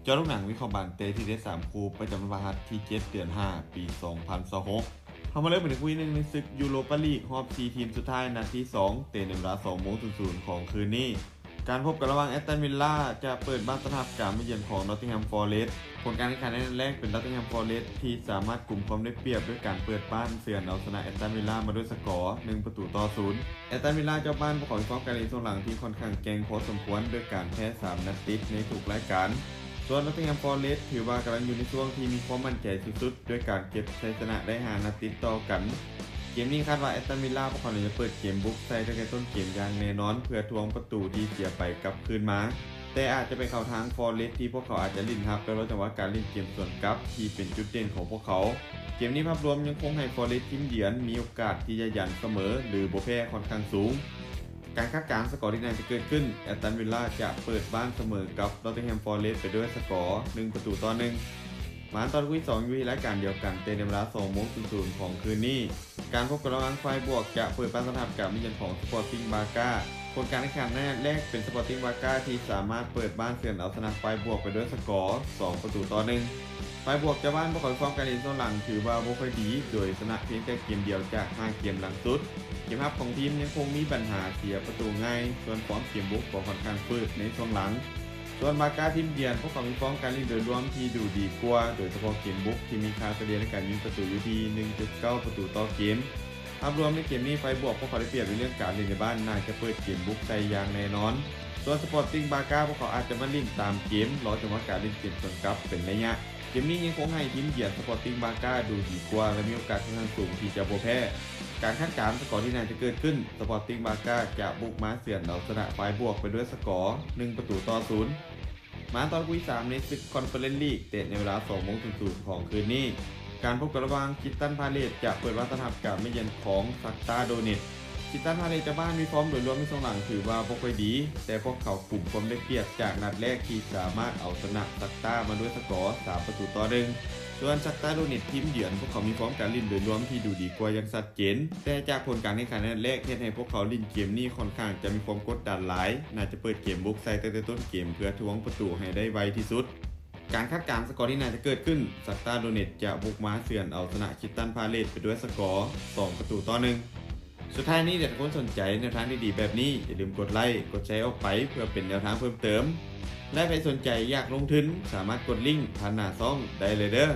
จอลูกหนังวิเคราะห์บานเตที่ได้3คู่ประจำวันที่7เดือน5ปี2026เขามาเริ่มเป็นคุยหนึ่งในศึกยูโรปาลีกรอบ4ทีมสุดท้ายนัดที่2เตะในเวลา20:00ของคืนนี้การพบกันระหว่างแอสตันวิลล่าจะเปิดบ้านต้อนรับการมาเยือนของนอตติงแฮมฟอเรสต์ผลการแข่งขันในนัดแรกเป็นนอตติงแฮมฟอเรสต์ที่สามารถกลุ่มความได้เปรียบด้วยการเปิดบ้านเสือนเอาชนะแอสตันวิลล่ามาด้วยสกอร์1-0แอสตันวิลล่าเจ้าบ้านพวกเขาฟ้องการเล่นส่วนหลังที่ค่อนข้างเก่งพอสมควรด้วยการแพ้3นัดติดในทุกรายการส่วนนอตติงแฮมฟอเรสต์ถือว่ากำลังอยู่ในช่วงที่มีความมั่นใจสุดๆด้วยการเก็บชัยชนะได้5นัดติดต่อกันเกมนี้คาดว่าแอสตันวิลล่าพวกเขาจะเปิดเกมบุกใส่ตั้งแต่ต้นเกมอย่างแน่นอนเพื่อทวงประตูที่เสียไปกลับคืนมาแต่อาจจะไปเข้าทางฟอเรสต์ที่พวกเขาอาจจะลิ้นทับโดยจังหวะการเล่นเกมส่วนกลับที่เป็นจุดเด่นของพวกเขาเกมนี้ภาพรวมยังคงให้ฟอเรสต์ทีมเยือนมีโอกาสที่จะยันเสมอหรือบ่แพ้ค่อนข้างสูงการคาดการณ์สกอร์ที่น่าจะเกิดขึ้นแอสตันวิลล่าจะเปิดบ้านเสมอกับนอตติงแฮมฟอเรสต์ไปด้วยสกอร์1-1มาตอนวี2อยู่ที่รายการเดียวกันเตะในเวลา20:00ของคืนนี้การพบกันระหว่างฝ่ายบวกจะเปิดบ้านต้อนรับกับมิยันของสปอร์ติ้งบาก้าผลการแข่งขันในนัดแรกเป็นสปอร์ติ้งบาก้าที่สามารถเปิดบ้านเสือนเอาชนะฝ่ายบวกไปด้วยสกอร์2-1ฝ่ายบวกจะบ้านพวกเขาฟอร์มการเล่นส่วนหลังถือว่าบ่ค่อยดีโดยชนะเพียงแต่เกมเดียวจาก5เกมหลังสุดเกมรับของทีมยังคงมีปัญหาเสียประตูง่ายส่วนฟอร์มเกมบุกก็ค่อนข้างฝืดในช่วงหลังส่วนบาก้าทีมเยือนพวกเขามีฟอร์มการเล่นโดยรวมที่ดูดีกว่าโดยเฉพาะเกมบุกที่มีค่าเฉลี่ยในการยิงประตูอยู่ที่ 1.9 ประตูต่อเกมภาพรวมในเกมนี้ไฟบวกพวกเขาได้เปรียบในเรื่องการเล่นในบ้านน่าจะเปิดเกมบุกใส่อย่างแน่นอนส่วนสปอร์ติ้งบาก้าพวกเขาอาจจะมาลิ่นตามเกมรอจังหวะการเล่นเกมส่วนกลับเป็นระยะเกมนี้ยังคงให้ทีมเยือนสปอร์ติ้งบาก้าดูดีกว่าและมีโอกาสค่อนข้างสูงที่จะบ่แพ้การคาดการณ์สกอร์ที่น่าจะเกิดขึ้นสปอร์ติ้งบาก้าจะบุกมาเสือนเอาชนะฝ่ายบวกไปด้วยสกอร์1-0มาตอนคุย3ในศึกคอนเฟอเรนซ์ลีกเตะในเวลา20:00ของคืนนี้การพบกันระหว่างคิตตันพาเลตจะเปิดบ้านต้อนรับกับมิเยือนของซักตาโดเนตคิตตันพาเลตจะบ้านมีฟอร์มโดยรวมที่สองหลังถือว่าบ่ค่อยดีแต่พวกเขากลุ่มความได้เปรียบจากนัดแรกที่สามารถเอาชนะซักตามาด้วยสกอร์3-1ส่วนซักตาโดเนตทีมเยือนพวกเขามีฟอร์มการเล่นโดยรวมที่ดูดีกว่าอย่างชัดเจนแต่จากผลการแข่งขันนัดแรกเฮ็ดให้พวกเขาเล่นเกมนี้ค่อนข้างจะมีความกดดันหลายน่าจะเปิดเกมบุกใส่ตั้งแต่ต้นเกมเพื่อทวงประตูให้ได้ไวที่สุดการคาดการณ์สกอร์ที่น่าจะเกิดขึ้นซักตาโดเนตจะบุกมาเสือนเอาชนะคิตตันพาเลตไปด้วยสกอร์2-1สุดท้ายนี้เดี๋ยวทุกคนสนใจแนวทางดีๆแบบนี้อย่าลืมกดไลค์กดแชร์ออกไปเพื่อเป็นแนวทางเพิ่มเติมและใครสนใจอยากลงทุนสามารถกดลิงก์ผ่านหน้าช่องได้เลยเด้อ